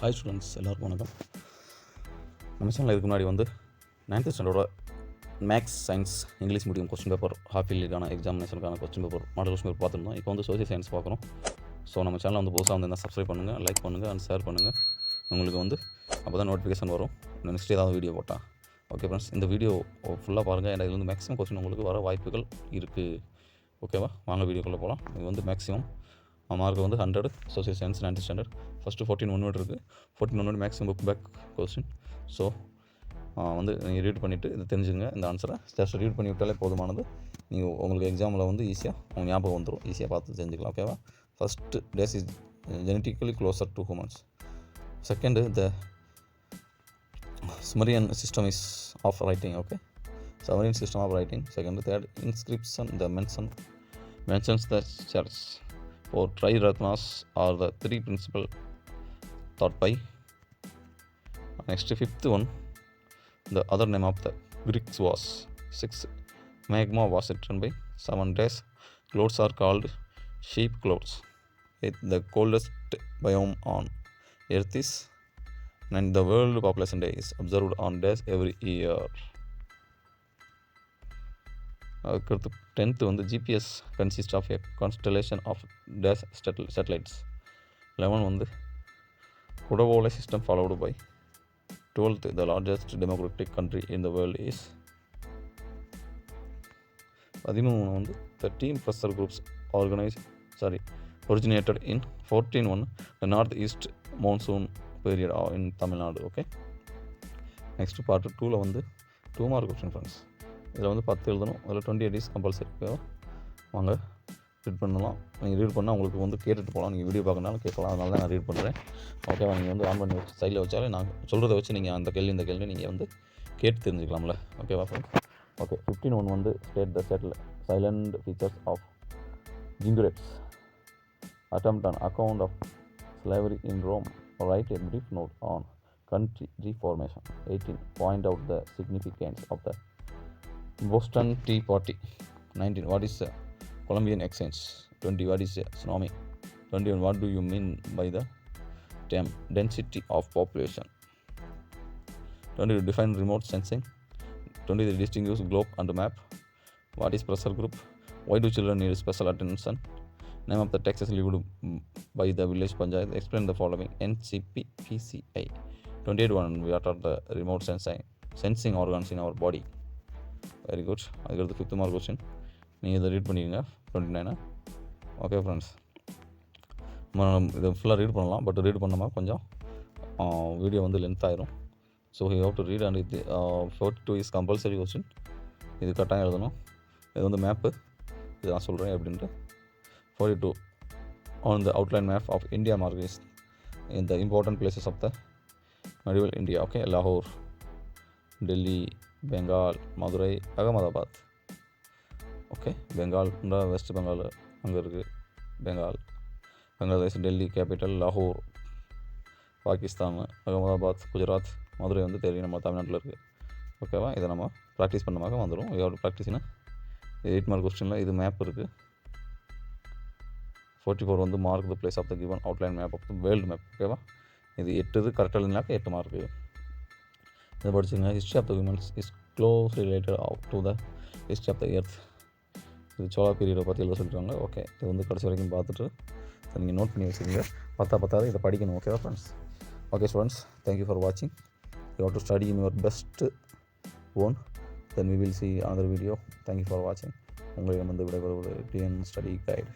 Hi students, எல்லாருக்கும் வணக்கம். நம்ம சேனலில் இதுக்கு முன்னாடி 9th ஸ்டாண்டர்டோட maths, science, English medium question paper half இயர்லிக்கான எக்ஸாமினேஷனுக்கான question paper model question paper பார்த்துருந்தோம். இப்போ சோசியல் சயின்ஸ் பார்க்குறோம். ஸோ நம்ம சேனலில் புதுசாக இருந்தால் சப்ஸ்கிரைப் பண்ணுங்கள், லைக் பண்ணுங்கள் அண்ட் ஷேர் பண்ணுங்கள். உங்களுக்கு அப்போ தான் நோட்டிஃபிகேஷன் வரும் நெக்ஸ்ட் ஏதாவது வீடியோ போட்டால். ஓகே ஃப்ரெண்ட்ஸ், இந்த வீடியோ ஃபுல்லாக பாருங்கள். ஏன்னா இது மேக்ஸிமம் கொஸ்டின் உங்களுக்கு வர வாய்ப்புகள் இருக்குது. ஓகேவா, வாங்க வீடியோக்குள்ளே போகலாம். இது maximum mark 100 social science 9th standard. First 14 1 word இருக்குது. 14 1 word maximum book back question. So நீங்கள் ரீட் பண்ணிவிட்டு இதை தெரிஞ்சுங்க. இந்த ஆன்சரை ஜஸ்ட் ரீட் பண்ணி விட்டாலே போதுமானது. நீங்கள் உங்களுக்கு எக்ஸாமில் ஈஸியாக உங்கள் ஞாபகம் வந்துடும். ஈஸியாக பார்த்து தெரிஞ்சுக்கலாம். ஓகேவா, first dash is genetically closer to humans. Second the Sumerian system is of writing. Okay, Sumerian system of writing. Second, third, inscription. The mentions the church. Or Triratnas are the three principal thought by. Next, fifth one, the other name of the Greeks was. 6, magma was written by. 7 days, clouds are called sheep clouds. 8, the coldest biome on earth is. 9, the world population day is observed on days every year. 10th GPS consists of a constellation of dash satellites. 11 Kudavola system followed by. 12th, the largest democratic country in the world is. 13 the team pressure groups originated in. 14 the northeast monsoon period in Tamil Nadu. Okay, next part 2 2 mark question friends. இதில் 10 எழுதணும். அதில் 28 days compulsory. வாங்க read பண்ணலாம். நீங்கள் read பண்ணால் உங்களுக்கு கேட்டுட்டு போகலாம். நீங்கள் வீடியோ பார்க்கறனாலும் கேட்கலாம். அதனால தான் நான் ரீட் பண்ணுறேன். ஓகேவா, நீங்கள் ஆன் பண்ணி வச்சு சைடில் வச்சாலே நான் சொல்கிறத வச்சு நீங்கள் அந்த கேள்வி இந்த கேள்வி நீங்கள் கேட்டு தெரிஞ்சுக்கலாம்ல. ஓகேவா friends. Okay, 15 state the salient features of ziggurats. attempt an account of slavery in Rome. Write a brief note on country reformation. 18, point out the significance of the Boston Tea Party. 19, what is a Columbian exchange? 20, what is a tsunami? 21, what do you mean by the term density of population? 20, define remote sensing. 23, distinguish globe and map. What is pressure group? Why do children need special attention? Name of the taxes lived by the village panchayat. Explain the following. NCPPCI. 28 what are the remote sensing organs in our body? Very good. அதுக்கடுத்து 5th mark question. நீங்கள் இதை read பண்ணிக்கோங்க. 29. Okay friends, இதை ஃபுல்லாக read பண்ணலாம். But read பண்ணாமல் கொஞ்சம் video length ஆயிரும். So you have to read and இது 42 இஸ் கம்பல்சரி கொஸ்டின். இது கட்டாயம் எழுதணும். இது மேப்பு. இது நான் சொல்கிறேன் அப்படின்ட்டு. 42 on the outline map of India mark is in the important places of the medieval India. Okay, Lahore, Delhi, Bengal, Madurai, Ahmedabad. Okay, Bengal west Bengal அங்கே இருக்குது. பங்களாதேஷ், டெல்லி கேபிட்டல், லாகூர் பாகிஸ்தான், அகமதாபாத் குஜராத், மதுரை தெரியும் நம்ம தமிழ்நாட்டில் இருக்குது. ஓகேவா, இதை நம்ம ப்ராக்டிஸ் பண்ணமாக வந்துடும். எவ்வளோ ப்ராக்டிஸ்னா 8 மார்க் கொஸ்டினில் இது மேப் இருக்குது. 44 mark the place of the given outline map of the world map. ஓகேவா, இது 8 கரெக்டாக எழுதினாக்கா 8 மார்க்கு. இதை படிச்சுங்க. History of the humans is close related to the history of the earth. இது சோழா பீரியடை பற்றி எழுத சொல்லிடுவாங்க. ஓகே, இது கடைசி வரைக்கும் பார்த்துட்டு நீங்கள் நோட் பண்ணி வச்சுக்கோங்க. பத்தாவது இதை படிக்கணும். ஓகேவா friends. Okay students, thank you for வாட்சிங். You have to study in your best own. Then we will see another video. Thank you for வாட்சிங். உங்களிடம் விடைபெறுவது டிஎன் ஸ்டடி கைடு.